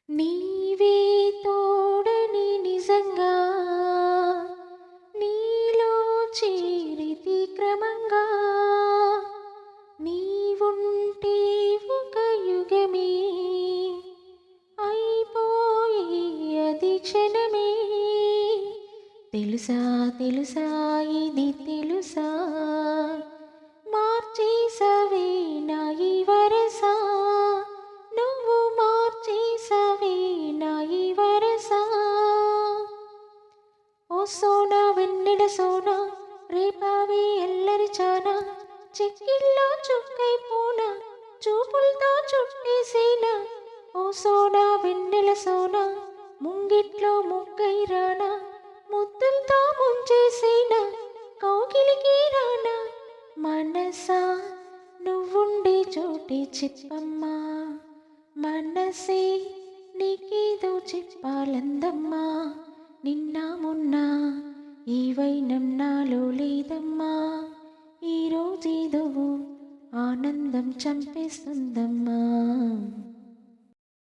నీవే తోడని నిజంగా నీలో చేరితి క్రమంగా నీవుంటే ఒక యుగమే అయిపోయి అది క్షణమే తెలుసా తెలుసా ఇది తెలుసా మార్చేసవే నా ఈ వరస నువ్వు మార్చేసవే నా ఈ వరస ఓ సోనా వెన్నెల సోనా రేపావే ఎల్లరి చానా చెక్కిల్లో చుక్కైపోనా చూపులతో చుట్టేసేనా ఓ సోనా వెన్నెల సోనా ముంగిట్లో ముగ్గై రానా ముద్దులతో ముంచేసేనా కౌగిలికి రానా మనసా నువ్వుండే చోటే చెప్పమ్మా మనసే నీకేదో చెప్పాలందమ్మా నిన్న మొన్న ఈ వైనం నాలో లేదమ్మా ఈరోజేదో ఆనందం చంపేస్తుందమ్మా.